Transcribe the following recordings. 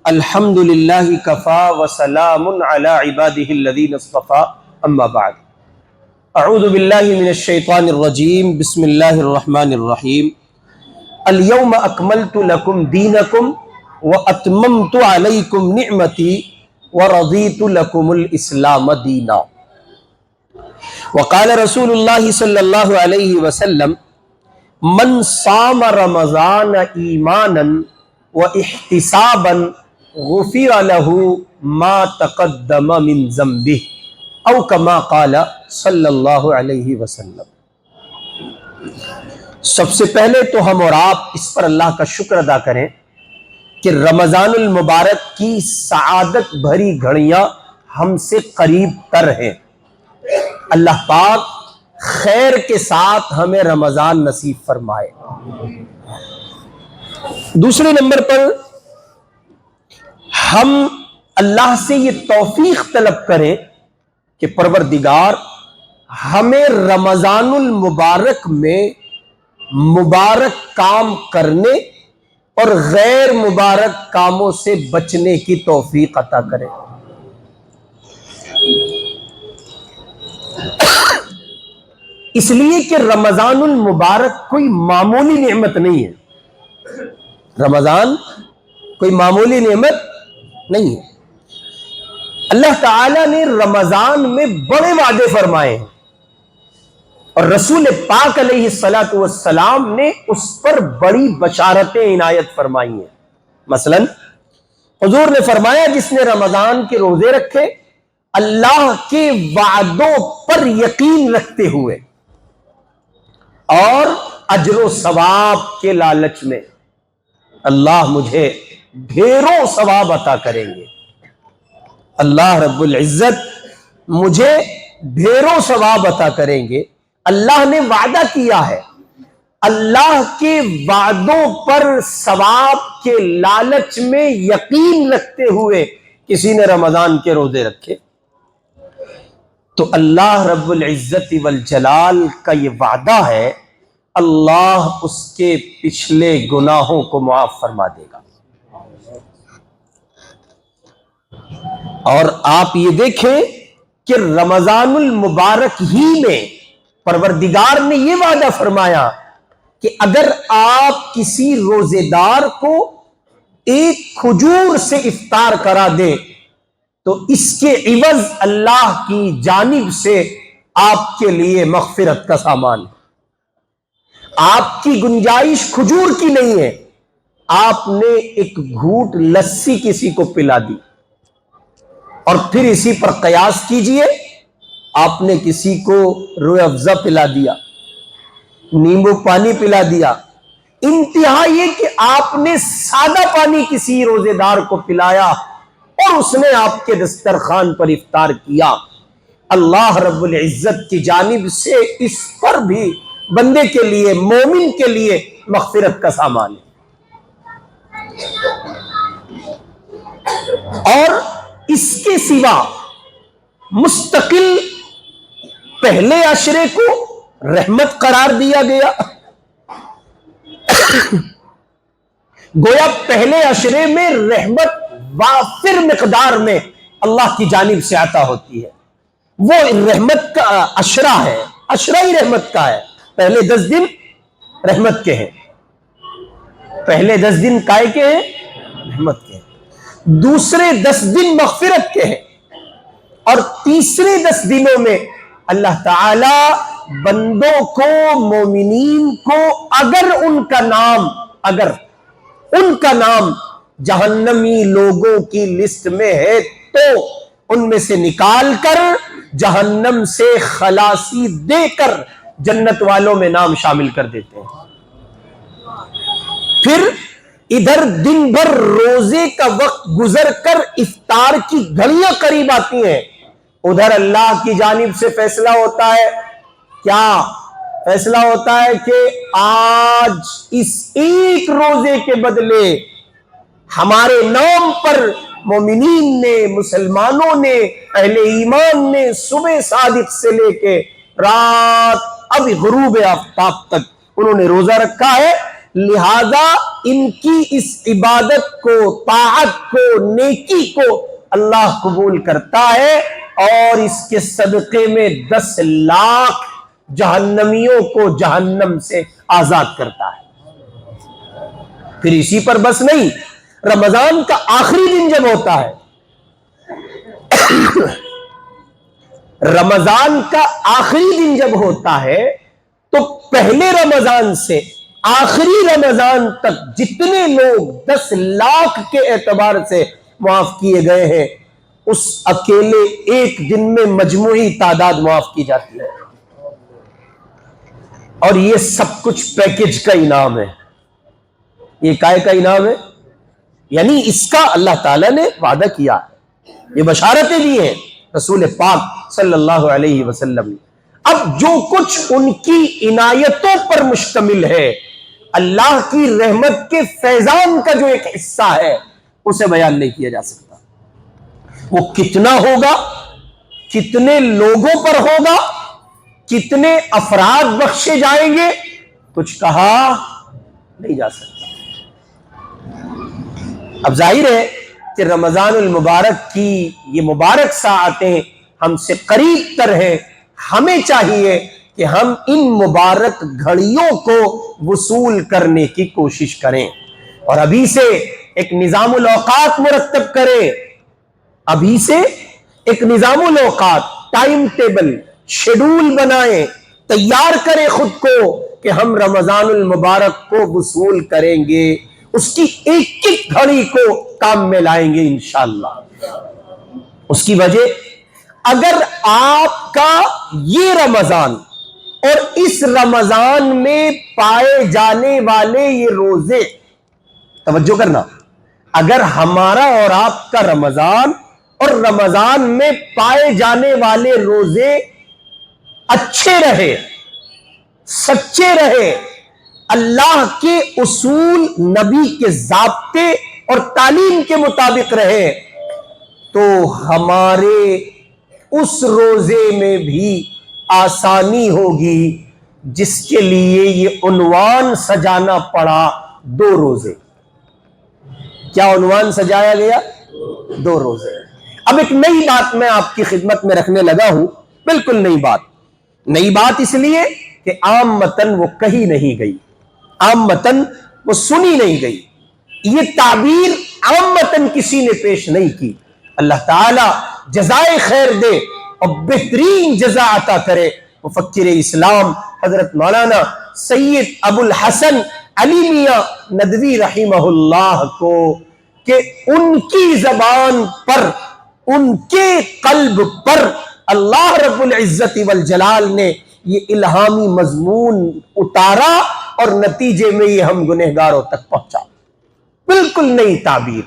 الحمدللہ کفا وسلام علی عبادہ الذین اصطفى اما بعد اعوذ باللہ من الشیطان الرجیم بسم اللہ الرحمن الرحیم اليوم اکملت لکم دینکم واتممت علیکم نعمتی ورضیت لکم الاسلام دینا وقال رسول اللہ صلی اللہ علیہ وسلم من صام رمضان ایمانا واحتسابا غفر له ما تقدم من ذنبه او کما قال صلی اللہ علیہ وسلم۔ سب سے پہلے تو ہم اور آپ اس پر اللہ کا شکر ادا کریں کہ رمضان المبارک کی سعادت بھری گھڑیاں ہم سے قریب تر ہیں۔ اللہ پاک خیر کے ساتھ ہمیں رمضان نصیب فرمائے۔ دوسرے نمبر پر ہم اللہ سے یہ توفیق طلب کریں کہ پروردگار ہمیں رمضان المبارک میں مبارک کام کرنے اور غیر مبارک کاموں سے بچنے کی توفیق عطا کرے۔ اس لیے کہ رمضان المبارک کوئی معمولی نعمت نہیں ہے۔ رمضان کوئی معمولی نعمت نہیں ہے۔ اللہ تعالیٰ نے رمضان میں بڑے وعدے فرمائے ہیں اور رسول پاک علیہ السلام نے اس پر بڑی بشارتیں عنایت فرمائی ہیں۔ مثلا حضور نے فرمایا جس نے رمضان کے روزے رکھے اللہ کے وعدوں پر یقین رکھتے ہوئے اور اجر و ثواب کے لالچ میں، اللہ مجھے ڈھیروں ثواب عطا کریں گے، اللہ رب العزت مجھے ڈھیروں ثواب عطا کریں گے۔ اللہ نے وعدہ کیا ہے، اللہ کے وعدوں پر ثواب کے لالچ میں یقین رکھتے ہوئے کسی نے رمضان کے روزے رکھے تو اللہ رب العزت والجلال کا یہ وعدہ ہے اللہ اس کے پچھلے گناہوں کو معاف فرما دے گا۔ اور آپ یہ دیکھیں کہ رمضان المبارک ہی میں پروردگار نے یہ وعدہ فرمایا کہ اگر آپ کسی روزے دار کو ایک کھجور سے افطار کرا دیں تو اس کے عوض اللہ کی جانب سے آپ کے لیے مغفرت کا سامان ہے۔ آپ کی گنجائش کھجور کی نہیں ہے، آپ نے ایک گھونٹ لسی کسی کو پلا دی اور پھر اسی پر قیاس کیجئے، آپ نے کسی کو روح افزا پلا دیا، نیمبو پانی پلا دیا، انتہا یہ کہ آپ نے سادہ پانی کسی روزے دار کو پلایا اور اس نے آپ کے دسترخوان پر افطار کیا، اللہ رب العزت کی جانب سے اس پر بھی بندے کے لیے، مومن کے لیے مغفرت کا سامان ہے۔ اور اس کے سوا مستقل پہلے عشرے کو رحمت قرار دیا گیا، گویا پہلے عشرے میں رحمت وافر مقدار میں اللہ کی جانب سے عطا ہوتی ہے۔ وہ رحمت کا عشرہ ہے، عشرہ ہی رحمت کا ہے۔ پہلے 10 دن رحمت کے ہیں، پہلے 10 دن کائے کے ہیں؟ رحمت کے ہیں۔ دوسرے 10 دن مغفرت کے ہیں اور تیسرے 10 دنوں میں اللہ تعالی بندوں کو، مومنین کو اگر ان کا نام جہنمی لوگوں کی لسٹ میں ہے تو ان میں سے نکال کر جہنم سے خلاصی دے کر جنت والوں میں نام شامل کر دیتے ہیں۔ پھر ادھر دن بھر روزے کا وقت گزر کر افطار کی گھڑیاں قریب آتی ہیں، ادھر اللہ کی جانب سے فیصلہ ہوتا ہے۔ کیا فیصلہ ہوتا ہے کہ آج اس ایک روزے کے بدلے ہمارے نام پر مومنین نے، مسلمانوں نے، اہل ایمان نے صبح صادق سے لے کے رات اب غروب آفتاب تک انہوں نے روزہ رکھا ہے، لہذا ان کی اس عبادت کو، طاعت کو، نیکی کو اللہ قبول کرتا ہے اور اس کے صدقے میں 10 لاکھ جہنمیوں کو جہنم سے آزاد کرتا ہے۔ پھر اسی پر بس نہیں، رمضان کا آخری دن جب ہوتا ہے، رمضان کا آخری دن جب ہوتا ہے تو پہلے رمضان سے آخری رمضان تک جتنے لوگ 10 لاکھ کے اعتبار سے معاف کیے گئے ہیں، اس اکیلے ایک دن میں مجموعی تعداد معاف کی جاتی ہے۔ اور یہ سب کچھ پیکج کا انعام ہے۔ یہ کائے کا انعام ہے؟ یعنی اس کا اللہ تعالیٰ نے وعدہ کیا ہے، یہ بشارتیں دی ہیں رسول پاک صلی اللہ علیہ وسلم نے۔ اب جو کچھ ان کی عنایتوں پر مشتمل ہے، اللہ کی رحمت کے فیضان کا جو ایک حصہ ہے، اسے بیان نہیں کیا جا سکتا۔ وہ کتنا ہوگا، کتنے لوگوں پر ہوگا، کتنے افراد بخشے جائیں گے، کچھ کہا نہیں جا سکتا۔ اب ظاہر ہے کہ رمضان المبارک کی یہ مبارک ساعتیں ہم سے قریب تر ہیں، ہمیں چاہیے کہ ہم ان مبارک گھڑیوں کو وصول کرنے کی کوشش کریں اور ابھی سے ایک نظام الاوقات مرتب کریں، ابھی سے ایک نظام الاوقات، ٹائم ٹیبل، شیڈول بنائیں، تیار کریں خود کو کہ ہم رمضان المبارک کو وصول کریں گے، اس کی ایک ایک گھڑی کو کام میں لائیں گے انشاءاللہ۔ اس کی وجہ، اگر آپ کا یہ رمضان اور اس رمضان میں پائے جانے والے یہ روزے، توجہ کرنا، اگر ہمارا اور آپ کا رمضان اور رمضان میں پائے جانے والے روزے اچھے رہے، سچے رہے، اللہ کے اصول، نبی کے ضابطے اور تعلیم کے مطابق رہے، تو ہمارے اس روزے میں بھی آسانی ہوگی جس کے لیے یہ عنوان سجانا پڑا، 2 روزے۔ کیا عنوان سجایا گیا؟ 2 روزے۔ اب ایک نئی بات میں آپ کی خدمت میں رکھنے لگا ہوں، بالکل نئی بات۔ نئی بات اس لیے کہ عام متن وہ کہی نہیں گئی، عام متن وہ سنی نہیں گئی، یہ تعبیر عام متن کسی نے پیش نہیں کی۔ اللہ تعالی جزائے خیر دے اور بہترین جزا عطا کرے مفکر اسلام حضرت مولانا سید ابو الحسن علی میاں ندوی رحمہ اللہ کو، کہ ان کی زبان پر، ان کے قلب پر اللہ رب العزت والجلال نے یہ الہامی مضمون اتارا اور نتیجے میں یہ ہم گنہگاروں تک پہنچا۔ بالکل نئی تعبیر۔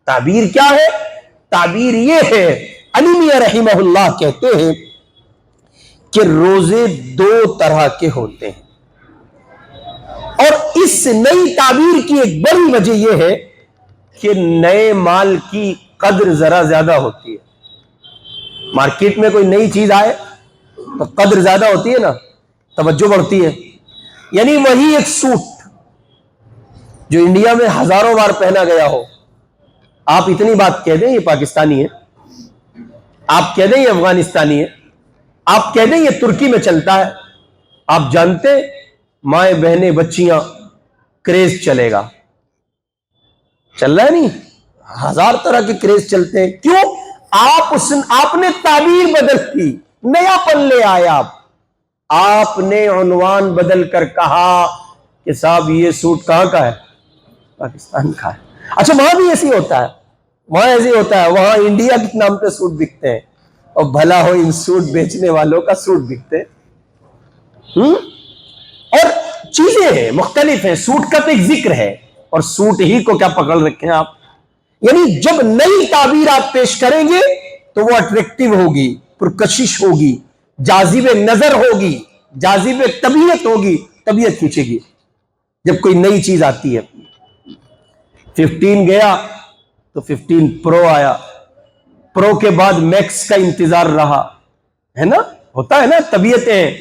تعبیر کیا ہے؟ تعبیر یہ ہے، علی میاں رحمہ اللہ کہتے ہیں کہ روزے 2 طرح کے ہوتے ہیں، اور اس نئی تعبیر کی ایک بڑی وجہ یہ ہے کہ نئے مال کی قدر ذرا زیادہ ہوتی ہے۔ مارکیٹ میں کوئی نئی چیز آئے تو قدر زیادہ ہوتی ہے نا، توجہ بڑھتی ہے۔ یعنی وہی ایک سوٹ جو انڈیا میں ہزاروں بار پہنا گیا ہو، آپ اتنی بات کہہ دیں یہ پاکستانی ہے، آپ کہہ دیں یہ افغانستانی ہے، آپ کہہ دیں یہ ترکی میں چلتا ہے، آپ جانتے مائیں بہنیں بچیاں کریز چلے گا، چل رہا ہے نہیں؟ 1000 طرح کے کریز چلتے ہیں۔ کیوں؟ آپ نے تعبیر بدل کی، نیا پن لے آئے، آپ نے عنوان بدل کر کہا کہ صاحب یہ سوٹ کہاں کا ہے؟ پاکستان کا ہے۔ اچھا، وہاں بھی ایسی ہوتا ہے، وہاں ایسی ہوتا ہے، وہاں انڈیا کے نام پہ سوٹ بکتے ہیں، اور بھلا ہو ان سوٹ بیچنے والوں کا سوٹ بکتے ہیں۔ اور چیزیں ہیں، مختلف ہیں، سوٹ کا تو ایک ذکر ہے، اور سوٹ ہی کو کیا پکڑ رکھے ہیں آپ۔ یعنی جب نئی تعبیر آپ پیش کریں گے تو وہ اٹریکٹیو ہوگی، پرکشش ہوگی، جاذب نظر ہوگی، جاذب طبیعت ہوگی، طبیعت کھینچے گی جب کوئی نئی چیز آتی ہے۔ 15 گیا تو 15 پرو آیا، پرو کے بعد میکس کا انتظار رہا، ہے نا، ہوتا ہے نا، طبیعتیں ہیں۔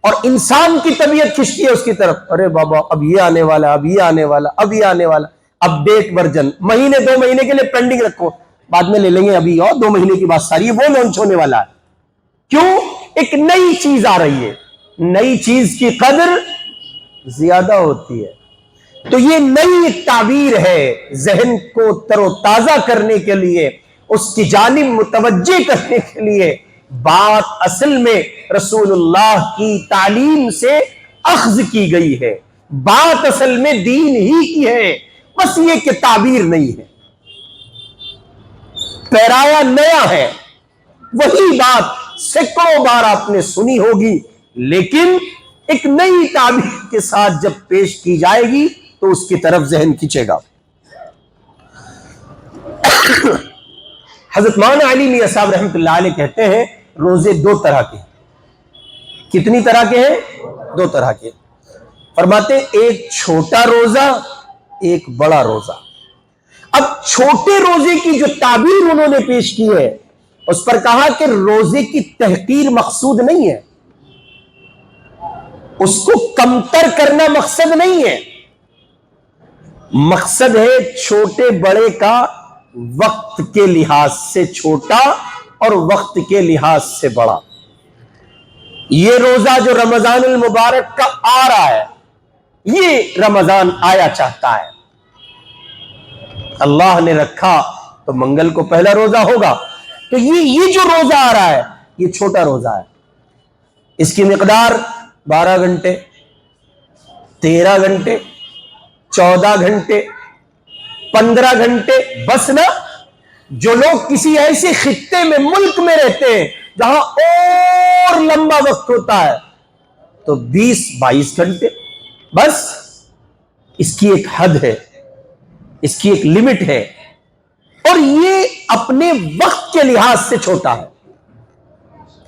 اور انسان کی طبیعت کھنچتی ہے اس کی طرف، ارے بابا اب یہ آنے والا، اب یہ آنے والا، اب یہ آنے والا، اپ ڈیٹ ورژن مہینے 2 مہینے کے لیے پینڈنگ رکھو، بعد میں لے لیں گے، ابھی اور 2 مہینے کی بات ساری وہ لانچ ہونے والا ہے۔ کیوں؟ ایک نئی چیز آ رہی ہے، نئی چیز کی قدر زیادہ ہوتی ہے۔ تو یہ نئی ایک تعبیر ہے ذہن کو تر و تازہ کرنے کے لیے، اس کی جانب متوجہ کرنے کے لیے۔ بات اصل میں رسول اللہ کی تعلیم سے اخذ کی گئی ہے، بات اصل میں دین ہی کی ہے، بس یہ کہ تعبیر نہیں ہے، پیرایا نیا ہے۔ وہی بات سینکڑوں بار آپ نے سنی ہوگی، لیکن ایک نئی تعبیر کے ساتھ جب پیش کی جائے گی تو اس کی طرف ذہن کھینچے گا۔ حضرت مولانا علی میاں صاحب رحمۃ اللہ علیہ کہتے ہیں روزے 2 طرح کے ہیں۔ کتنی طرح کے ہیں؟ 2 طرح کے۔ فرماتے ہیں ایک چھوٹا روزہ، ایک بڑا روزہ۔ اب چھوٹے روزے کی جو تعبیر انہوں نے پیش کی ہے، اس پر کہا کہ روزے کی تحقیر مقصود نہیں ہے، اس کو کمتر کرنا مقصد نہیں ہے، مقصد ہے چھوٹے بڑے کا وقت کے لحاظ سے چھوٹا اور وقت کے لحاظ سے بڑا۔ یہ روزہ جو رمضان المبارک کا آ رہا ہے، یہ رمضان آیا چاہتا ہے، اللہ نے رکھا تو منگل کو پہلا روزہ ہوگا، تو یہ جو روزہ آ رہا ہے یہ چھوٹا روزہ ہے، اس کی مقدار 12 گھنٹے، 13 گھنٹے، 14 گھنٹے، 15 گھنٹے، بس نا۔ جو لوگ کسی ایسے خطے میں، ملک میں رہتے ہیں جہاں اور لمبا وقت ہوتا ہے تو 20-22 گھنٹے، بس۔ اس کی ایک حد ہے، اس کی ایک لمٹ ہے، اور یہ اپنے وقت کے لحاظ سے چھوٹا ہے،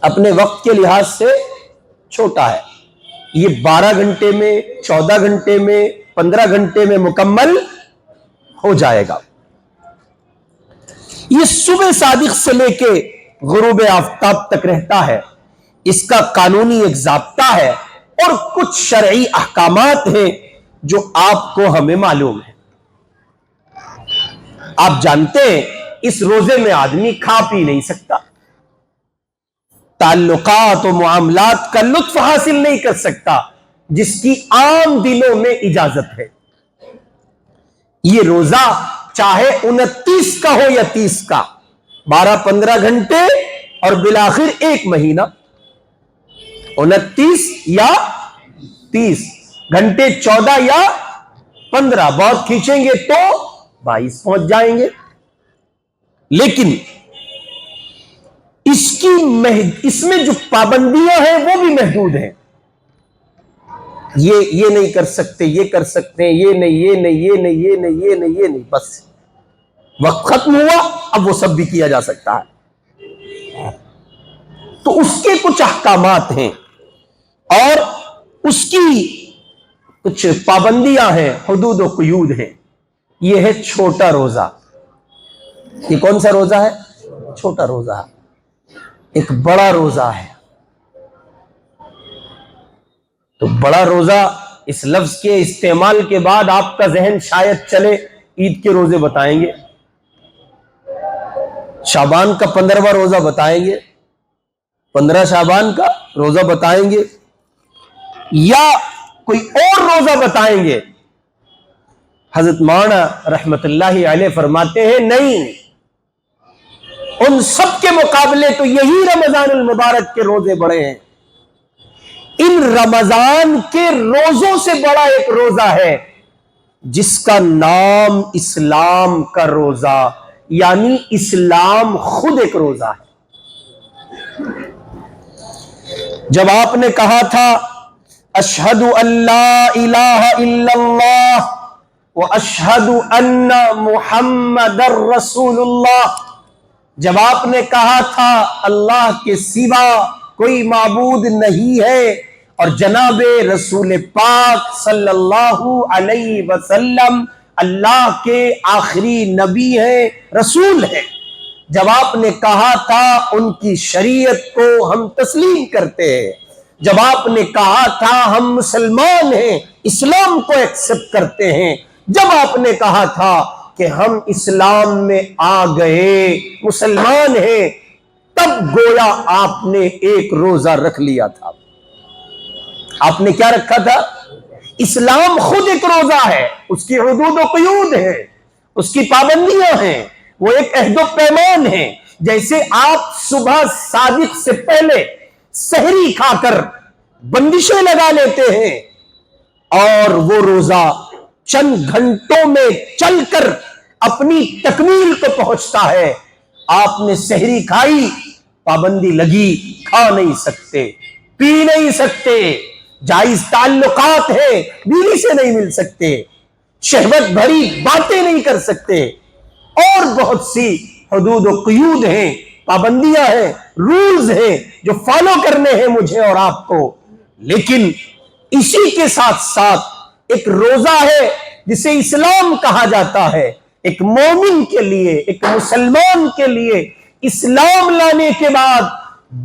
اپنے وقت کے لحاظ سے چھوٹا ہے۔ یہ 12 گھنٹے میں، 14 گھنٹے میں، 15 گھنٹے میں مکمل ہو جائے گا۔ یہ صبح صادق سے لے کے غروب آفتاب تک رہتا ہے، اس کا قانونی ایک ضابطہ ہے، اور کچھ شرعی احکامات ہیں جو آپ کو ہمیں معلوم ہے۔ آپ جانتے ہیں اس روزے میں آدمی کھا پی نہیں سکتا، تعلقات و معاملات کا لطف حاصل نہیں کر سکتا، جس کی عام دنوں میں اجازت ہے۔ یہ روزہ چاہے 29 کا ہو یا 30 کا، 12-15 گھنٹے اور بالآخر 1 مہینہ، 29 یا 30 گھنٹے، 14 یا 15، بہت کھینچیں گے تو 22 پہنچ جائیں گے، لیکن اس میں جو پابندیاں ہیں وہ بھی محدود ہیں۔ یہ نہیں کر سکتے، یہ کر سکتے ہیں، یہ نہیں، یہ نہیں، یہ نہیں، یہ نہیں، یہ نہیں، یہ نہیں، بس وقت ختم ہوا، اب وہ سب بھی کیا جا سکتا ہے۔ تو اس کے کچھ احکامات ہیں اور اس کی کچھ پابندیاں ہیں، حدود و قیود ہیں۔ یہ ہے چھوٹا روزہ۔ یہ کون سا روزہ ہے؟ چھوٹا روزہ ہے۔ ایک بڑا روزہ ہے۔ تو بڑا روزہ اس لفظ کے استعمال کے بعد آپ کا ذہن شاید چلے عید کے روزے بتائیں گے، شعبان کا 15واں روزہ بتائیں گے، 15 شعبان کا روزہ بتائیں گے، یا کوئی اور روزہ بتائیں گے۔ حضرت مولانا رحمت اللہ علیہ فرماتے ہیں نہیں، ان سب کے مقابلے تو یہی رمضان المبارک کے روزے بڑے ہیں۔ ان رمضان کے روزوں سے بڑا ایک روزہ ہے جس کا نام اسلام کا روزہ، یعنی اسلام خود ایک روزہ ہے۔ جب آپ نے کہا تھا اشہد ان لا الہ الا اللہ واشہد ان محمد رسول اللہ، جب آپ نے کہا تھا اللہ کے سوا کوئی معبود نہیں ہے اور جناب رسول پاک صلی اللہ علیہ وسلم اللہ کے آخری نبی ہیں، رسول ہیں، جب آپ نے کہا تھا ان کی شریعت کو ہم تسلیم کرتے ہیں، جب آپ نے کہا تھا ہم مسلمان ہیں، اسلام کو ایکسپٹ کرتے ہیں، جب آپ نے کہا تھا کہ ہم اسلام میں آ گئے، مسلمان ہیں، تب گویا آپ نے ایک روزہ رکھ لیا تھا۔ آپ نے کیا رکھا تھا؟ اسلام خود ایک روزہ ہے، اس کی حدود و قیود ہے، اس کی پابندیاں ہیں، وہ ایک عہد و پیمان ہے۔ جیسے آپ صبح صادق سے پہلے سحری کھا کر بندشیں لگا لیتے ہیں اور وہ روزہ چند گھنٹوں میں چل کر اپنی تکمیل کو پہنچتا ہے، آپ نے سحری کھائی، پابندی لگی، کھا نہیں سکتے، پی نہیں سکتے، جائز تعلقات ہیں، بیوی سے نہیں مل سکتے، شہوت بھری باتیں نہیں کر سکتے، اور بہت سی حدود و قیود ہیں، پابندیاں ہیں، رولز ہیں جو فالو کرنے ہیں مجھے اور آپ کو۔ لیکن اسی کے ساتھ ساتھ ایک روزہ ہے جسے اسلام کہا جاتا ہے۔ ایک مومن کے لیے، ایک مسلمان کے لیے اسلام لانے کے بعد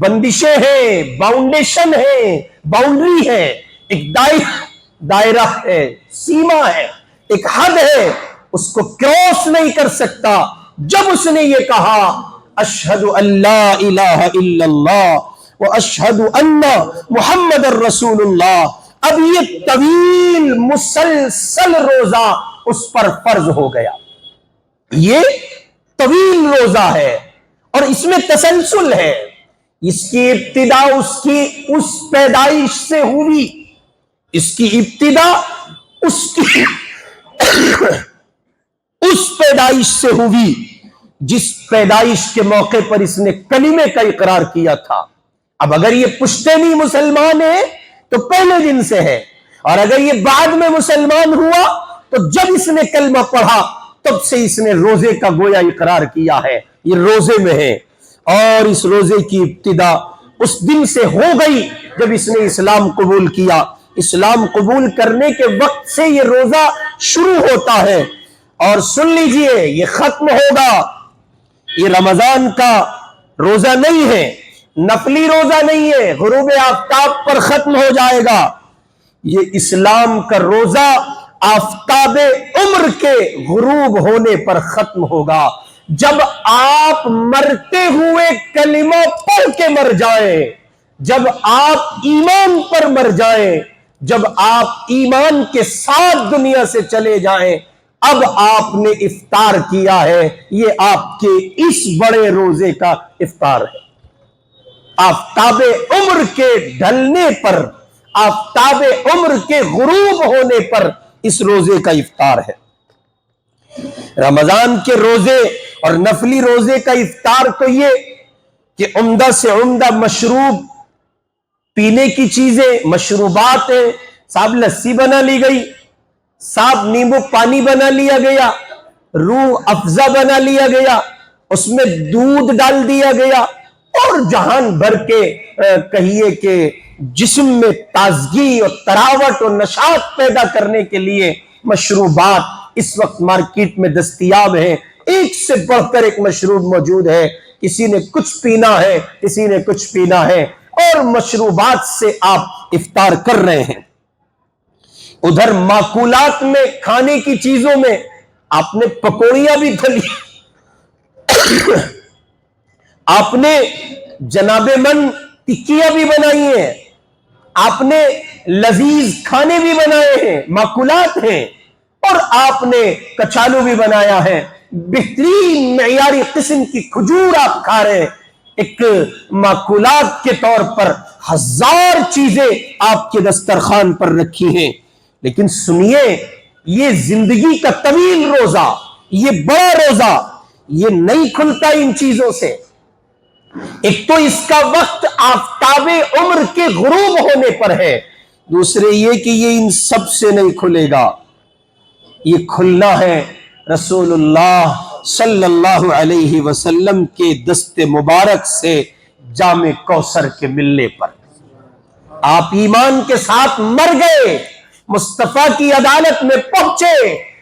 بندشیں ہیں، باؤنڈیشن ہے، باؤنڈری ہے، ایک دائرہ ہے، سیما ہے، ایک حد ہے، اس کو کراس نہیں کر سکتا۔ جب اس نے یہ کہا اشہد ان لا الہ الا اللہ واشہد ان محمد الرسول اللہ، اب یہ طویل مسلسل روزہ اس پر فرض ہو گیا۔ یہ طویل روزہ ہے اور اس میں تسلسل ہے۔ اس کی ابتدا اس پیدائش سے ہوئی، اس کی ابتدا اس پیدائش سے ہوئی جس پیدائش کے موقع پر اس نے کلمے کا اقرار کیا تھا۔ اب اگر یہ پشتینی مسلمان ہے تو پہلے دن سے ہے، اور اگر یہ بعد میں مسلمان ہوا تو جب اس نے کلمہ پڑھا تب سے اس نے روزے کا گویا اقرار کیا ہے، یہ روزے میں ہے۔ اور اس روزے کی ابتدا اس دن سے ہو گئی جب اس نے اسلام قبول کیا۔ اسلام قبول کرنے کے وقت سے یہ روزہ شروع ہوتا ہے، اور سن لیجئے یہ ختم ہوگا۔ یہ رمضان کا روزہ نہیں ہے، نفلی روزہ نہیں ہے، غروب آفتاب پر ختم ہو جائے گا۔ یہ اسلام کا روزہ آفتاب عمر کے غروب ہونے پر ختم ہوگا، جب آپ مرتے ہوئے کلمہ پڑھ کے مر جائیں، جب آپ ایمان پر مر جائیں، جب آپ ایمان کے ساتھ دنیا سے چلے جائیں، اب آپ نے افطار کیا ہے۔ یہ آپ کے اس بڑے روزے کا افطار ہے۔ آفتاب عمر کے ڈھلنے پر، آفتاب عمر کے غروب ہونے پر اس روزے کا افطار ہے۔ رمضان کے روزے اور نفلی روزے کا افطار تو یہ کہ عمدہ سے عمدہ مشروب، پینے کی چیزیں، مشروبات ہیں، صاحب لسی بنا لی گئی، صاحب نیمبو پانی بنا لیا گیا، روح افزا بنا لیا گیا، اس میں دودھ ڈال دیا گیا، اور جہان بھر کے کہیے کہ جسم میں تازگی اور تراوٹ اور نشاط پیدا کرنے کے لیے مشروبات اس وقت مارکیٹ میں دستیاب ہیں۔ ایک سے بڑھ کر ایک مشروب موجود ہے، کسی نے کچھ پینا ہے، کسی نے کچھ پینا ہے، اور مشروبات سے آپ افطار کر رہے ہیں۔ ادھر ماکولات میں، کھانے کی چیزوں میں آپ نے پکوڑیاں بھی تلی، آپ نے جناب من ٹکیاں بھی بنائی ہیں، آپ نے لذیذ کھانے بھی بنائے ہیں، ماکولات ہیں، اور آپ نے کچالو بھی بنایا ہے، بہترین معیاری قسم کی کھجور آپ کھا رہے ہیں۔ ایک ماکولات کے طور پر ہزار چیزیں آپ کے دسترخوان پر رکھی ہیں، لیکن سنیے، یہ زندگی کا طویل روزہ، یہ بڑا روزہ، یہ نہیں کھلتا ان چیزوں سے۔ ایک تو اس کا وقت آفتاب عمر کے غروب ہونے پر ہے، دوسرے یہ کہ یہ ان سب سے نہیں کھلے گا، یہ کھلنا ہے رسول اللہ صلی اللہ علیہ وسلم کے دست مبارک سے جام کوثر کے ملنے پر۔ آپ ایمان کے ساتھ مر گئے، مصطفیٰ کی عدالت میں پہنچے،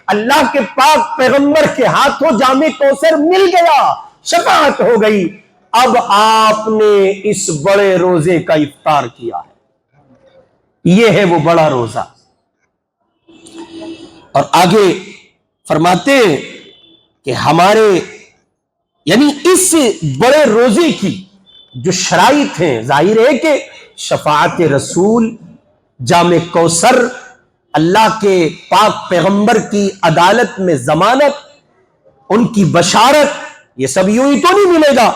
اللہ کے پاک پیغمبر کے ہاتھوں جام کوثر مل گیا، شفاعت ہو گئی، اب آپ نے اس بڑے روزے کا افطار کیا ہے۔ یہ ہے وہ بڑا روزہ. اور آگے فرماتے ہیں کہ ہمارے یعنی اس بڑے روزے کی جو شرائط ہیں، ظاہر ہے کہ شفاعت رسول، جام کوثر، اللہ کے پاک پیغمبر کی عدالت میں ضمانت، ان کی بشارت، یہ سب یوں ہی تو نہیں ملے گا.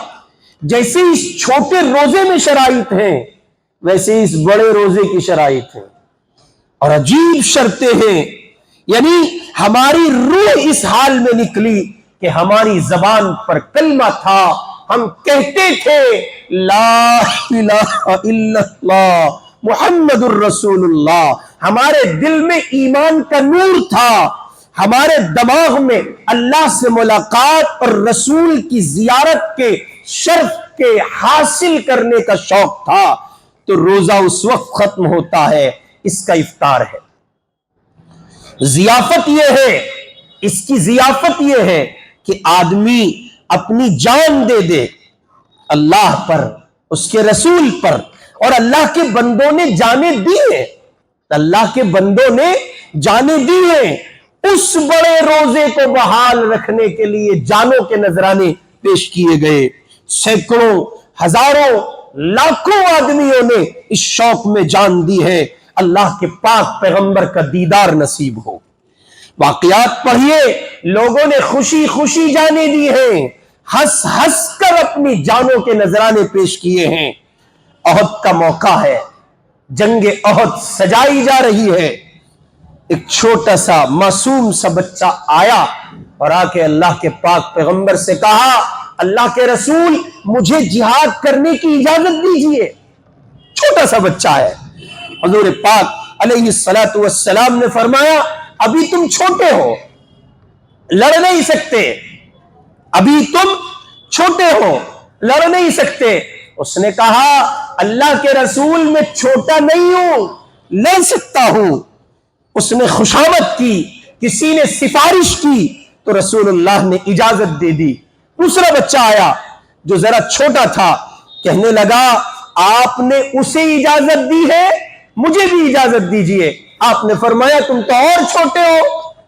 جیسے اس چھوٹے روزے میں شرائط ہیں ویسے اس بڑے روزے کی شرائط ہیں اور عجیب شرطیں ہیں. یعنی ہماری روح اس حال میں نکلی کہ ہماری زبان پر کلمہ تھا، ہم کہتے تھے لا الہ الا اللہ محمد الرسول اللہ. ہمارے دل میں ایمان کا نور تھا، ہمارے دماغ میں اللہ سے ملاقات اور رسول کی زیارت کے شرف کے حاصل کرنے کا شوق تھا. تو روزہ اس وقت ختم ہوتا ہے، اس کا افطار ہے. ضیافت یہ ہے، اس کی ضیافت یہ ہے کہ آدمی اپنی جان دے دے اللہ پر، اس کے رسول پر. اور اللہ کے بندوں نے جانیں دی ہیں، اللہ کے بندوں نے جانیں دی ہیں. اس بڑے روزے کو بحال رکھنے کے لیے جانوں کے نذرانے پیش کیے گئے. سینکڑوں، ہزاروں، لاکھوں آدمیوں نے اس شوق میں جان دی ہے اللہ کے پاک پیغمبر کا دیدار نصیب ہو. واقعات پڑھیے، لوگوں نے خوشی خوشی جانے دی ہیں، ہنس ہنس کر اپنی جانوں کے نذرانے پیش کیے ہیں. احد کا موقع ہے، جنگ احد سجائی جا رہی ہے. ایک چھوٹا سا معصوم سا بچہ آیا اور آ کے اللہ کے پاک پیغمبر سے کہا اللہ کے رسول مجھے جہاد کرنے کی اجازت دیجیے. چھوٹا سا بچہ ہے. حضور پاک علیہ الصلوۃ والسلام نے فرمایا ابھی تم چھوٹے ہو، لڑ نہیں سکتے، ابھی تم چھوٹے ہو، لڑ نہیں سکتے. اس نے کہا اللہ کے رسول میں چھوٹا نہیں ہوں، لڑ سکتا ہوں. اس نے خوشامد کی، کسی نے سفارش کی تو رسول اللہ نے اجازت دے دی. دوسرا بچہ آیا جو ذرا چھوٹا تھا، کہنے لگا آپ نے اسے اجازت دی ہے، مجھے بھی اجازت دیجئے. آپ نے فرمایا تم تو اور چھوٹے ہو.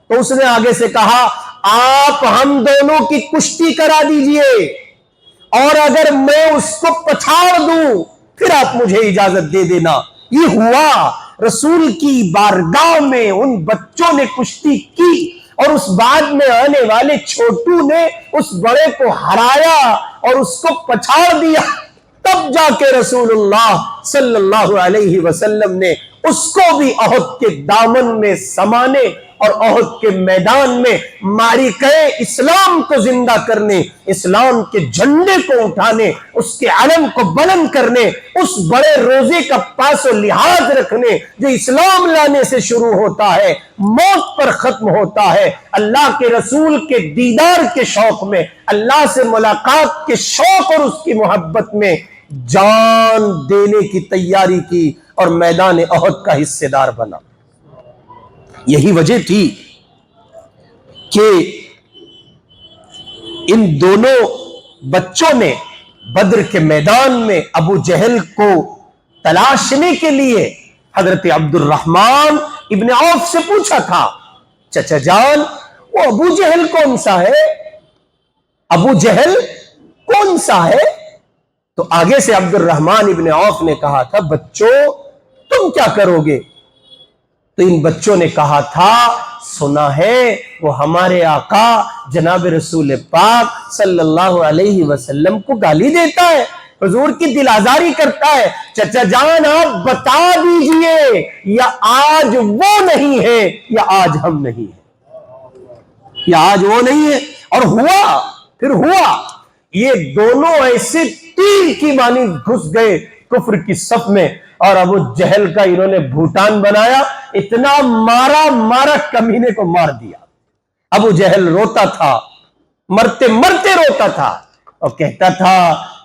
تو اس نے آگے سے کہا آپ ہم دونوں کی کشتی کرا دیجئے اور اگر میں اس کو پچھاڑ دوں پھر آپ مجھے اجازت دے دینا. یہ ہوا. رسول کی بارگاہ میں ان بچوں نے کشتی کی اور اس بعد میں آنے والے چھوٹو نے اس بڑے کو ہرایا اور اس کو پچھاڑ دیا. تب جا کے رسول اللہ صلی اللہ علیہ وسلم نے اس کو بھی احد کے دامن میں سمانے اور احد کے میدان میں معرکہ اسلام کو زندہ کرنے، اسلام کے جھنڈے کو اٹھانے، اس کے علم کو بلند کرنے، اس بڑے روزے کا پاس و لحاظ رکھنے جو اسلام لانے سے شروع ہوتا ہے، موت پر ختم ہوتا ہے، اللہ کے رسول کے دیدار کے شوق میں، اللہ سے ملاقات کے شوق اور اس کی محبت میں جان دینے کی تیاری کی اور میدان احد کا حصے دار بنا. یہی وجہ تھی کہ ان دونوں بچوں نے بدر کے میدان میں ابو جہل کو تلاشنے کے لیے حضرت عبد الرحمن ابن عوف سے پوچھا تھا چچا جان وہ ابو جہل کون سا ہے؟ ابو جہل کون سا ہے؟ تو آگے سے عبد الرحمن ابن عوف نے کہا تھا بچوں تم کیا کرو گے؟ تو ان بچوں نے کہا تھا سنا ہے وہ ہمارے آقا جناب رسول پاک صلی اللہ علیہ وسلم کو گالی دیتا ہے، حضور کی دل آزاری کرتا ہے. چچا جان آپ بتا دیجئے یا آج وہ نہیں ہے یا آج ہم نہیں ہیں، یا آج وہ نہیں ہے. اور ہوا، پھر ہوا. یہ دونوں ایسے تیر کی مانی گھس گئے کفر کی صف میں اور ابو جہل کا انہوں نے بھوٹان بنایا، اتنا مارا کمینے کو مار دیا. ابو جہل روتا تھا، مرتے مرتے روتا تھا اور کہتا تھا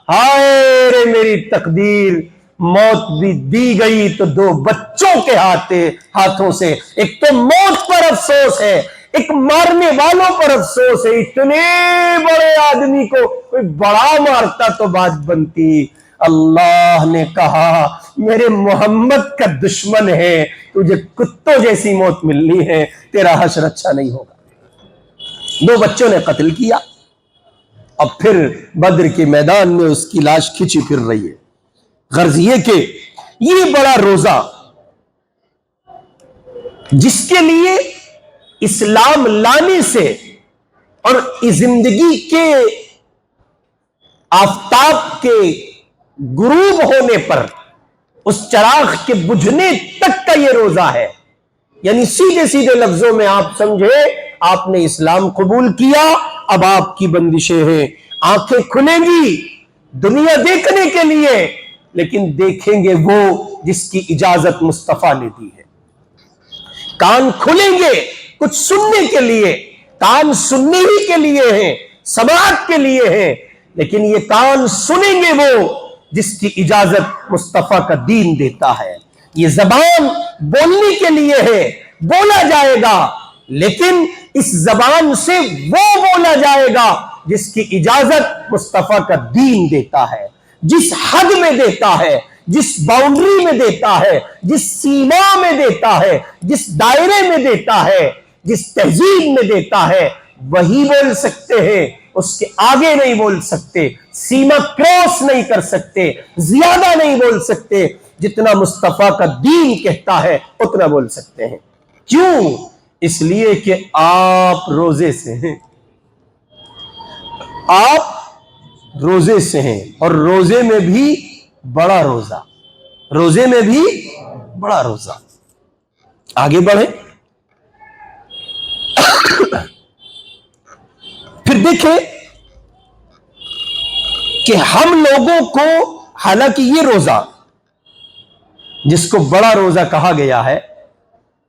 ہائے رے میری تقدیر، موت بھی دی گئی تو دو بچوں کے ہاتھوں سے. ایک تو موت پر افسوس ہے، ایک مارنے والوں پر افسوس ہے. اتنے بڑے آدمی کو کوئی بڑا مارتا تو بات بنتی، اللہ نے کہا میرے محمد کا دشمن ہے، تجھے کتوں جیسی موت ملنی ہے، تیرا حشر اچھا نہیں ہوگا۔ 2 بچوں نے قتل کیا، اب پھر بدر کے میدان میں اس کی لاش کھچی پھر رہی ہے۔ غرض یہ کہ یہ بڑا روزہ جس کے لیے اسلام لانے سے اور زندگی کے آفتاب کے غروب ہونے پر اس چراغ کے بجھنے تک کا یہ روزہ ہے۔ یعنی سیدھے سیدھے لفظوں میں آپ سمجھے، آپ نے اسلام قبول کیا، اب آپ کی بندشیں ہیں، آنکھیں کھلیں گی دنیا دیکھنے کے لیے، لیکن دیکھیں گے وہ جس کی اجازت مصطفیٰ نے دی ہے۔ کان کھلیں گے کچھ سننے کے لیے، کان سننے ہی کے لیے ہیں، سماعت کے لیے ہیں، لیکن یہ کان سنیں گے وہ جس کی اجازت مصطفیٰ کا دین دیتا ہے۔ یہ زبان بولنے کے لیے ہے، بولا جائے گا، لیکن اس زبان سے وہ بولا جائے گا جس کی اجازت مصطفیٰ کا دین دیتا ہے، جس حد میں دیتا ہے، جس باؤنڈری میں دیتا ہے، جس سیما میں دیتا ہے، جس دائرے میں دیتا ہے، جس تہذیب میں دیتا ہے، وہی بول سکتے ہیں، اس کے آگے نہیں بول سکتے، سیما کراس نہیں کر سکتے، زیادہ نہیں بول سکتے، جتنا مصطفیٰ کا دین کہتا ہے اتنا بول سکتے ہیں۔ کیوں؟ اس لیے کہ آپ روزے سے ہیں، آپ روزے سے ہیں، اور روزے میں بھی بڑا روزہ، روزے میں بھی بڑا روزہ۔ آگے بڑھیں، پھر دیکھیں کہ ہم لوگوں کو، حالانکہ یہ روزہ جس کو بڑا روزہ کہا گیا ہے،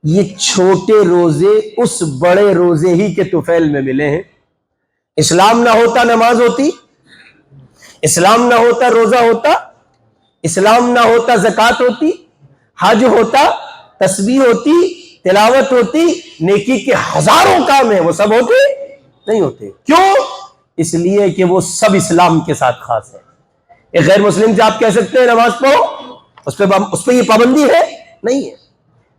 یہ چھوٹے روزے اس بڑے روزے ہی کے طفیل میں ملے ہیں۔ اسلام نہ ہوتا نماز ہوتی، اسلام نہ ہوتا روزہ ہوتا، اسلام نہ ہوتا زکوٰۃ ہوتی، حج ہوتا، تسبیح ہوتی، تلاوت ہوتی، نیکی کے ہزاروں کام ہیں، وہ سب ہوتے نہیں ہوتے۔ کیوں؟ اس لیے کہ وہ سب اسلام کے ساتھ خاص ہے۔ ایک غیر مسلم سے آپ کہہ سکتے ہیں نماز پڑھو، اس پہ یہ پابندی ہے؟ نہیں ہے۔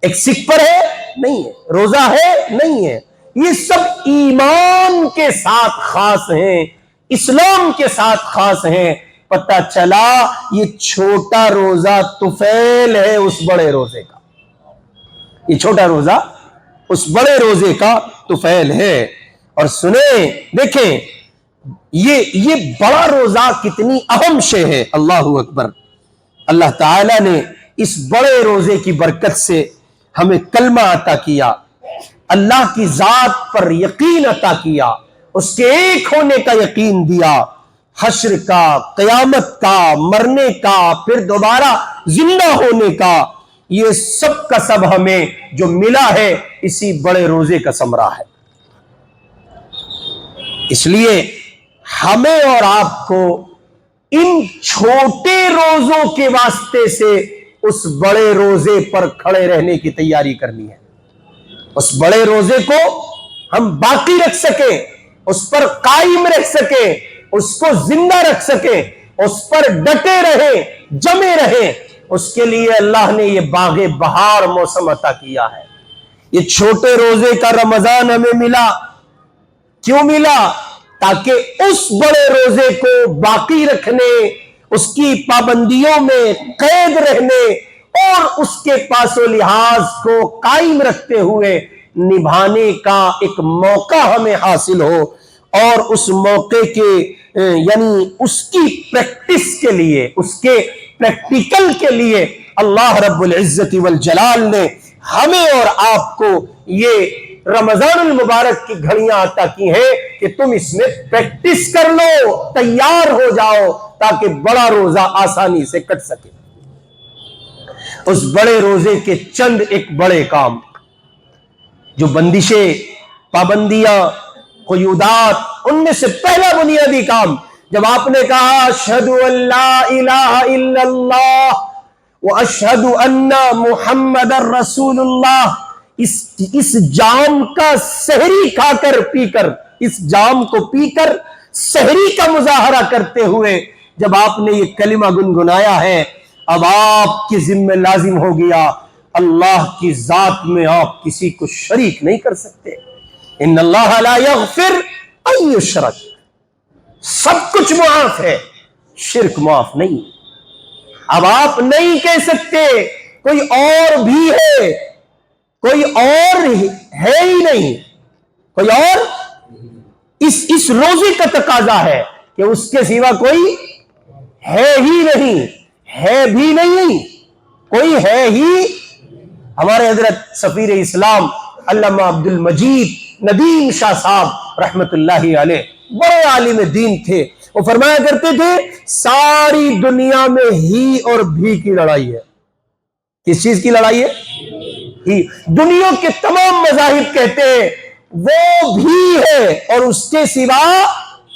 ایک سکھ پر ہے؟ نہیں ہے۔ روزہ ہے؟ نہیں ہے۔ یہ سب ایمان کے ساتھ خاص ہیں، اسلام کے ساتھ خاص ہیں۔ پتہ چلا یہ چھوٹا روزہ طفیل ہے اس بڑے روزے کا، یہ چھوٹا روزہ اس بڑے روزے کا طفیل ہے۔ اور سنیں، دیکھیں یہ بڑا روزہ کتنی اہم شے ہے۔ اللہ اکبر۔ اللہ تعالیٰ نے اس بڑے روزے کی برکت سے ہمیں کلمہ عطا کیا، اللہ کی ذات پر یقین عطا کیا، اس کے ایک ہونے کا یقین دیا، حشر کا، قیامت کا، مرنے کا، پھر دوبارہ زندہ ہونے کا، یہ سب کا سب ہمیں جو ملا ہے اسی بڑے روزے کا ثمرہ ہے۔ اس لیے ہمیں اور آپ کو ان چھوٹے روزوں کے واسطے سے اس بڑے روزے پر کھڑے رہنے کی تیاری کرنی ہے۔ اس بڑے روزے کو ہم باقی رکھ سکیں، اس پر قائم رہ سکیں، اس کو زندہ رکھ سکیں، اس پر ڈٹے رہیں، جمے رہیں، اس کے لیے اللہ نے یہ باغ بہار موسم عطا کیا ہے۔ یہ چھوٹے روزے کا رمضان ہمیں ملا، کیوں ملا؟ تاکہ اس بڑے روزے کو باقی رکھنے، اس کی پابندیوں میں قید رہنے اور اس کے پاس و لحاظ کو قائم رکھتے ہوئے نبھانے کا ایک موقع ہمیں حاصل ہو، اور اس موقع کے یعنی اس کی پریکٹس کے لیے، اس کے پریکٹیکل کے لیے اللہ رب العزت والجلال نے ہمیں اور آپ کو یہ رمضان المبارک کی گھڑیاں عطا کی ہیں کہ تم اس میں پریکٹس کر لو، تیار ہو جاؤ، تاکہ بڑا روزہ آسانی سے کٹ سکے۔ اس بڑے روزے کے چند ایک بڑے کام، جو بندشیں، پابندیاں، قیودات، ان میں سے پہلا بنیادی کام جب آپ نے کہا اشہد ان لا الہ الا اللہ واشہد ان محمد رسول اللہ، اس جام کا سحری کھا کر پی کر، اس جام کو پی کر سحری کا مظاہرہ کرتے ہوئے جب آپ نے یہ کلمہ گنگنایا ہے اب آپ کے ذمہ لازم ہو گیا اللہ کی ذات میں آپ کسی کو شریک نہیں کر سکتے. ان اللہ لا یغفر ان یشرک، سب کچھ معاف ہے، شرک معاف نہیں. اب آپ نہیں کہہ سکتے کوئی اور بھی ہے، کوئی اور ہے ہی نہیں، کوئی اور اس روزے کا تقاضا ہے کہ اس کے سوا کوئی ہے ہی نہیں، ہے بھی نہیں، کوئی ہے ہی. ہمارے حضرت سفیر اسلام علامہ عبد المجید ندیم شاہ صاحب رحمت اللہ علیہ بڑے عالم دین تھے. وہ فرمایا کرتے تھے ساری دنیا میں ہی اور بھی کی لڑائی ہے. کس چیز کی لڑائی ہے؟ ہی. دنیا کے تمام مذاہب کہتے ہیں وہ بھی ہے اور اس کے سوا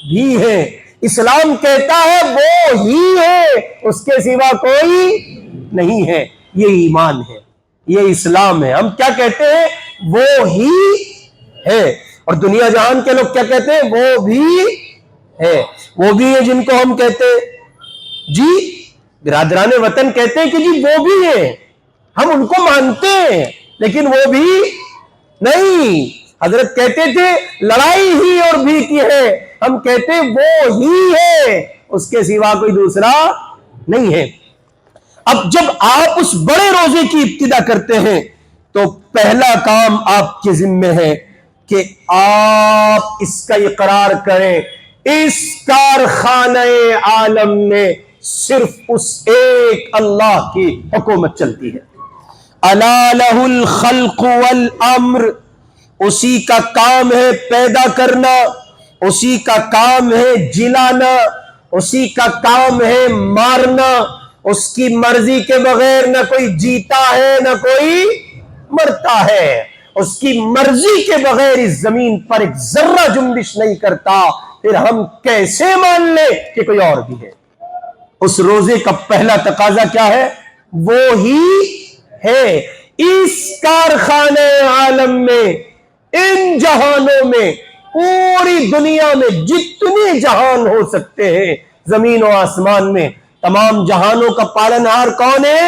بھی ہے. اسلام کہتا ہے وہ ہی ہے، اس کے سوا کوئی نہیں ہے. یہ ایمان ہے، یہ اسلام ہے. ہم کیا کہتے ہیں؟ وہ ہی ہے. اور دنیا جہان کے لوگ کیا کہتے ہیں؟ وہ بھی ہے. وہ بھی ہے جن کو ہم کہتے ہیں جی برادران وطن کہتے ہیں کہ جی وہ بھی ہے، ہم ان کو مانتے ہیں لیکن وہ بھی نہیں. حضرت کہتے تھے لڑائی ہی اور بھی کی ہے، ہم کہتے ہیں وہ ہی ہے، اس کے سوا کوئی دوسرا نہیں ہے. اب جب آپ اس بڑے روزے کی ابتدا کرتے ہیں تو پہلا کام آپ کے ذمہ ہے کہ آپ اس کا اقرار کریں اس کارخانہ عالم میں صرف اس ایک اللہ کی حکومت چلتی ہے. الا لہ الخلق والامر، اسی کا کام ہے پیدا کرنا، اسی کا کام ہے جلانا، اسی کا کام ہے مارنا. اس کی مرضی کے بغیر نہ کوئی جیتا ہے نہ کوئی مرتا ہے. اس کی مرضی کے بغیر اس زمین پر ایک ذرہ جنبش نہیں کرتا. پھر ہم کیسے مان لیں کہ کوئی اور بھی ہے؟ اس روزے کا پہلا تقاضا کیا ہے؟ وہی ہے. اس کارخانے عالم میں، ان جہانوں میں، پوری دنیا میں جتنے جہان ہو سکتے ہیں زمین و آسمان میں، تمام جہانوں کا پالنہار کون ہے؟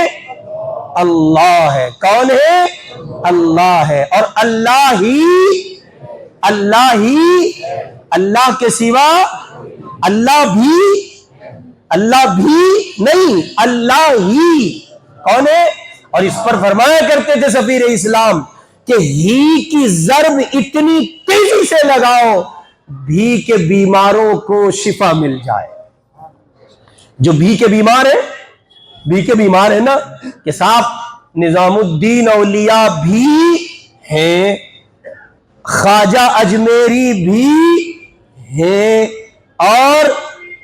اللہ ہے. کون ہے؟ اللہ ہے. اور اللہ کے سوا اللہ بھی نہیں، اللہ ہی کون ہے؟ اور اس پر فرمایا کرتے تھے سفیر اسلام کہ ہی کی ضرب اتنی تیزی سے لگاؤ بھی کے بیماروں کو شفا مل جائے. جو بھی کے بیمار ہیں نا، کہ صاحب نظام الدین اولیاء بھی ہیں، خواجہ اجمیری بھی ہیں، اور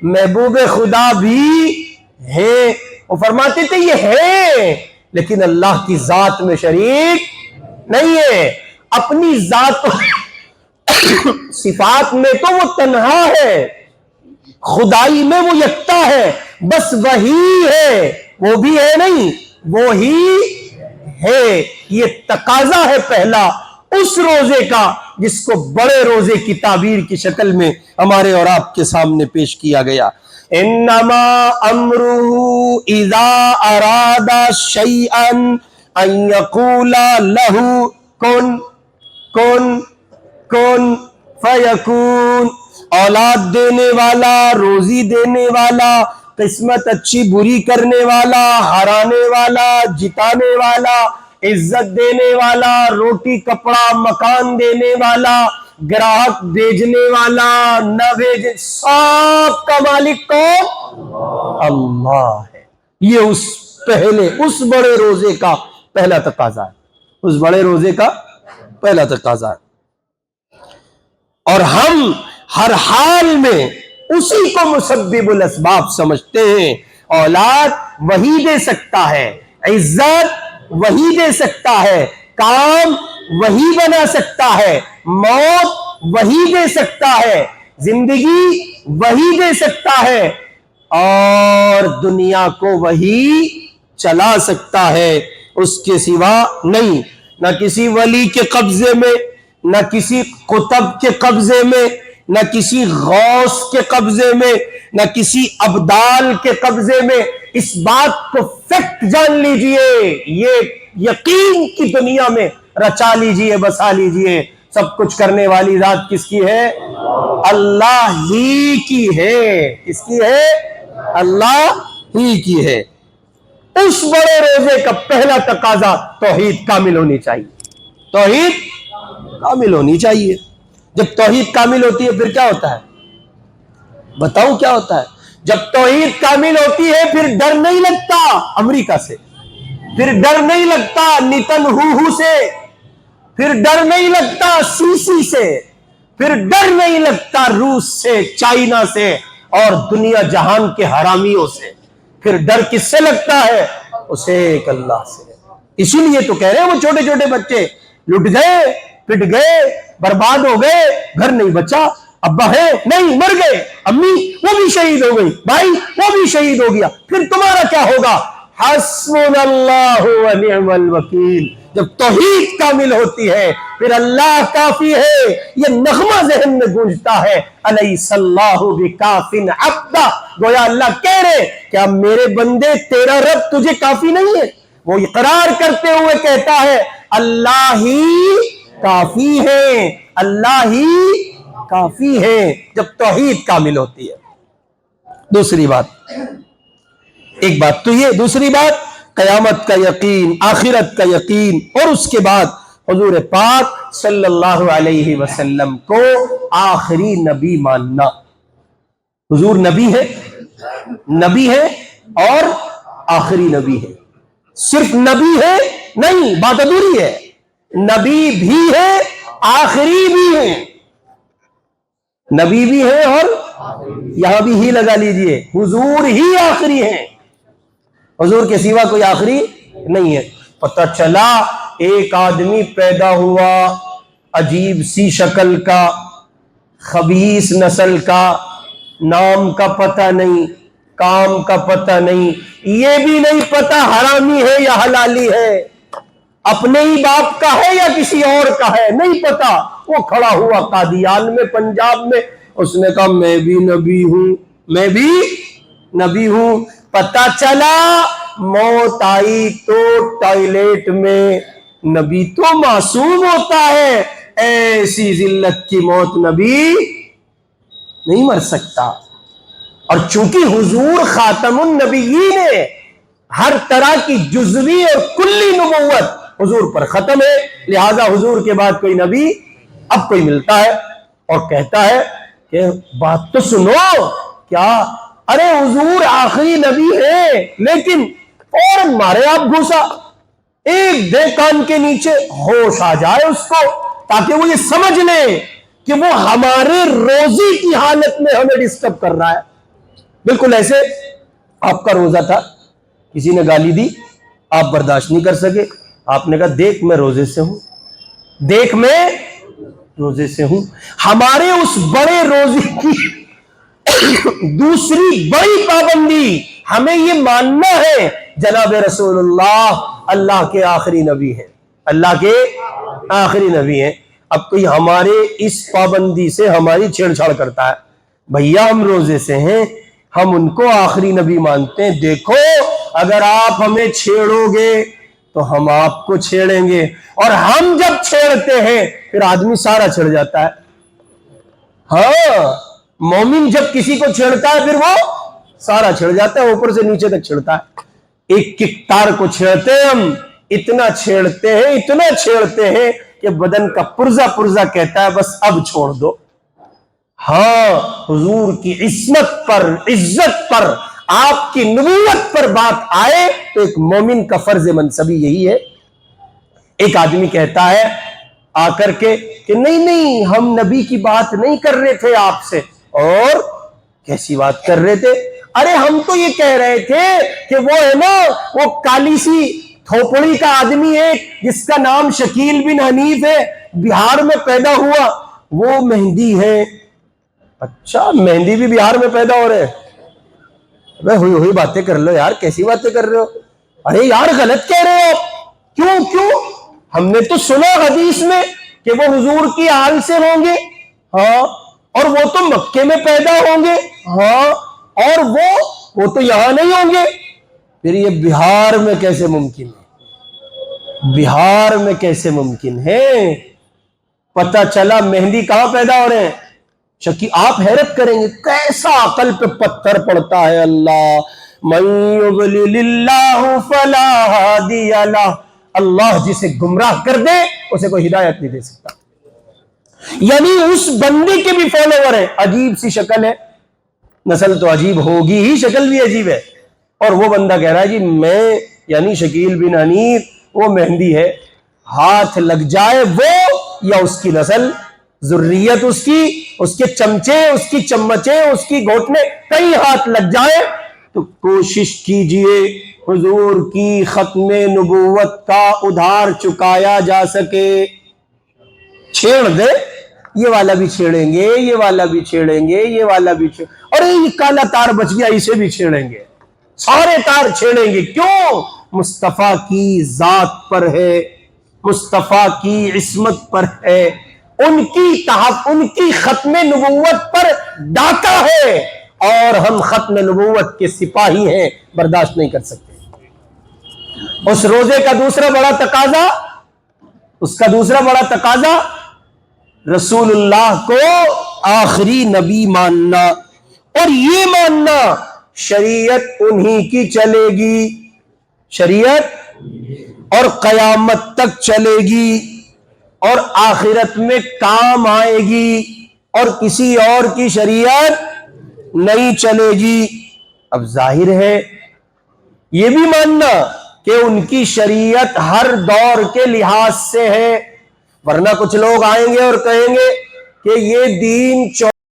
محبوب خدا بھی ہیں. وہ فرماتے تھے یہ ہے لیکن اللہ کی ذات میں شریک نہیں ہے. اپنی ذات صفات میں تو وہ تنہا ہے، خدائی میں وہ یکتا ہے، بس وہی ہے، وہ بھی ہے نہیں، وہی ہے. یہ تقاضا ہے پہلا اس روزے کا جس کو بڑے روزے کی تعبیر کی شکل میں ہمارے اور آپ کے سامنے پیش کیا گیا. انما امرہ اذا اراد شیئا ان یقول لہ کن فیکون. اولاد دینے والا، روزی دینے والا، قسمت اچھی بری کرنے والا، ہرانے والا، جتانے والا، عزت دینے والا، روٹی کپڑا مکان دینے والا، گراہک بھیجنے والا، نہ بھیجے، سب کا مالک کون؟ اللہ ہے. یہ اس بڑے روزے کا پہلا تقاضا ہے. اس بڑے روزے کا پہلا تقاضا ہے. اور ہم ہر حال میں اسی کو مسبب الاسباب سمجھتے ہیں. اولاد وہی دے سکتا ہے، عزت وہی دے سکتا ہے، کام وہی بنا سکتا ہے، موت وہی دے سکتا ہے، زندگی وہی دے سکتا ہے، اور دنیا کو وہی چلا سکتا ہے، اس کے سوا نہیں. نہ کسی ولی کے قبضے میں، نہ کسی قطب کے قبضے میں، نہ کسی غوث کے قبضے میں، نہ کسی ابدال کے قبضے میں. اس بات کو فیکٹ جان لیجئے, یہ یقین کی دنیا میں رچا لیجئے, بسا لیجئے, سب کچھ کرنے والی ذات کس کی ہے؟ اللہ ہی کی ہے. کس کی ہے؟ اللہ ہی کی ہے. اس بڑے روزے کا پہلا تقاضا توحید کامل ہونی چاہیے. توحید کامل ہونی چاہیے. جب توحید کامل ہوتی ہے پھر کیا ہوتا ہے؟ بتاؤں کیا ہوتا ہے؟ جب توحید کامل ہوتی ہے پھر ڈر نہیں لگتا امریکہ سے, پھر ڈر نہیں لگتا نیتن ہو سے, پھر ڈر نہیں لگتا سیسی سے, پھر ڈر نہیں لگتا روس سے, چائنا سے اور دنیا جہان کے حرامیوں سے. پھر ڈر کس سے لگتا ہے؟ اسے ایک اللہ سے. اسی لیے تو کہہ رہے ہیں وہ چھوٹے چھوٹے بچے لٹ گئے, پٹ گئے, برباد ہو گئے, گھر نہیں بچا, ابا ہے نہیں مر گئے, امی وہ بھی شہید ہو گئی, بھائی وہ بھی شہید ہو گیا, پھر تمہارا کیا ہوگا؟ حسبنا اللہ و نعم الوکیل. جب توحید کامل ہوتی ہے پھر اللہ کافی ہے. یہ نغمہ ذہن میں گونجتا ہے, الیس اللہ بکاف عبدہ. گویا اللہ کہہ رہے کیا میرے بندے تیرا رب تجھے کافی نہیں ہے؟ وہ اقرار کرتے ہوئے کہتا ہے اللہ ہی کافی ہے, اللہ ہی کافی ہے. جب توحید کامل ہوتی ہے. دوسری بات, ایک بات تو یہ, دوسری بات قیامت کا یقین, آخرت کا یقین, اور اس کے بعد حضور پاک صلی اللہ علیہ وسلم کو آخری نبی ماننا. حضور نبی ہے, نبی ہے اور آخری نبی ہے. صرف نبی ہے نہیں, بات ادھوری ہے. نبی بھی ہے, آخری بھی ہے. نبی بھی ہے اور یہاں بھی ہی لگا لیجئے, حضور ہی آخری ہیں. حضور کے سوا کوئی آخری نہیں ہے. پتہ چلا ایک آدمی پیدا ہوا عجیب سی شکل کا, خبیث نسل کا, نام کا پتہ نہیں, کام کا پتہ نہیں, یہ بھی نہیں پتہ حرامی ہے یا حلالی ہے, اپنے ہی باپ کا ہے یا کسی اور کا ہے, نہیں پتا. وہ کھڑا ہوا قادیان میں, پنجاب میں, اس نے کہا میں بھی نبی ہوں, میں بھی نبی ہوں. پتا چلا موت آئی تو ٹوائلٹ میں. نبی تو معصوم ہوتا ہے, ایسی ذلت کی موت نبی نہیں مر سکتا. اور چونکہ حضور خاتم النبیین ہے, ہر طرح کی جزوی اور کلی نبوت حضور پر ختم ہے, لہذا حضور کے بعد کوئی نبی اب کوئی ملتا ہے اور کہتا ہے کہ بات تو سنو, کیا؟ ارے حضور آخری نبی ہے, لیکن فوراً مارے آپ گھسا, ایک دے کان کے نیچے, ہوش آ جائے اس کو, تاکہ وہ یہ سمجھ لے کہ وہ ہمارے روزی کی حالت میں ہمیں ڈسٹرب کر رہا ہے. بالکل ایسے آپ کا روزہ تھا, کسی نے گالی دی, آپ برداشت نہیں کر سکے, آپ نے کہا دیکھ میں روزے سے ہوں, دیکھ میں روزے سے ہوں. ہمارے اس بڑے روزے کی دوسری بڑی پابندی ہمیں یہ ماننا ہے جناب رسول اللہ اللہ کے آخری نبی ہیں, اللہ کے آخری نبی ہیں. اب کوئی ہمارے اس پابندی سے ہماری چھیڑ چھاڑ کرتا ہے, بھیا ہم روزے سے ہیں, ہم ان کو آخری نبی مانتے ہیں, دیکھو اگر آپ ہمیں چھیڑو گے تو ہم آپ کو چھیڑیں گے, اور ہم جب چھیڑتے ہیں پھر آدمی سارا چھڑ جاتا ہے. ہاں, مومن جب کسی کو چھیڑتا ہے پھر وہ سارا چھڑ جاتا ہے, اوپر سے نیچے تک چھڑتا ہے. ایک ککتار کو چھیڑتے ہیں ہم, اتنا چھیڑتے ہیں, اتنا چھیڑتے ہیں کہ بدن کا پرزا پرزا کہتا ہے بس اب چھوڑ دو. ہاں, حضور کی عصمت پر, عزت پر, آپ کی نبوت پر بات آئے تو ایک مومن کا فرض منصبی یہی ہے. ایک آدمی کہتا ہے آ کر کے کہ نہیں نہیں ہم نبی کی بات نہیں کر رہے تھے آپ سے. اور کیسی بات کر رہے تھے؟ ارے ہم تو یہ کہہ رہے تھے کہ وہ ہے نا وہ کالی سی تھوپڑی کا آدمی ہے جس کا نام شکیل بن حنیف ہے, بہار میں پیدا ہوا, وہ مہدی ہے. اچھا, مہندی بھی بہار میں پیدا ہو رہے ہیں؟ ہوئی ہوئی باتیں کر لو یار, کیسی باتیں کر رہے ہو؟ ارے یار غلط کہہ رہے ہو آپ. کیوں؟ ہم نے تو سنا حدیث میں کہ وہ حضور کی آل سے ہوں گے, ہاں, اور وہ تو مکے میں پیدا ہوں گے, ہاں, اور وہ تو یہاں نہیں ہوں گے، پھر یہ بہار میں کیسے ممکن ہے؟ بہار میں کیسے ممکن ہے؟ پتہ چلا مہندی کہاں پیدا ہو رہے ہیں؟ آپ حیرت کریں گے کیسا عقل پہ پتھر پڑتا ہے۔ اللہ من یضلل اللہ فلا ہادی لہ، اللہ جسے گمراہ کر دے اسے کوئی ہدایت نہیں دے سکتا۔ یعنی اس بندے کے بھی فالوور ہیں، عجیب سی شکل ہے، نسل تو عجیب ہوگی ہی، شکل بھی عجیب ہے، اور وہ بندہ کہہ رہا ہے جی میں یعنی شکیل بن حنیف وہ مہندی ہے، ہاتھ لگ جائے وہ یا اس کی نسل، ذریت اس کے چمچے، اس کی چمچے، اس کی گھوٹنے کئی ہاتھ لگ جائے تو کوشش کیجئے حضور کی ختم نبوت کا ادھار چکایا جا سکے۔ چھیڑ دے، یہ والا بھی چھیڑیں گے، یہ والا بھی چھیڑیں گے، یہ والا بھی اور یہ کالا تار بچ گیا اسے بھی چھیڑیں گے، سارے تار چھیڑیں گے۔ کیوں؟ مصطفیٰ کی ذات پر ہے، مصطفیٰ کی عصمت پر ہے، ان کی ختم نبوت پر ڈاکہ ہے، اور ہم ختم نبوت کے سپاہی ہیں، برداشت نہیں کر سکتے۔ اس روزے کا دوسرا بڑا تقاضا رسول اللہ کو آخری نبی ماننا، اور یہ ماننا شریعت انہی کی چلے گی، شریعت اور قیامت تک چلے گی اور آخرت میں کام آئے گی، اور کسی اور کی شریعت نہیں چلے گی۔ اب ظاہر ہے یہ بھی ماننا کہ ان کی شریعت ہر دور کے لحاظ سے ہے، ورنہ کچھ لوگ آئیں گے اور کہیں گے کہ یہ دین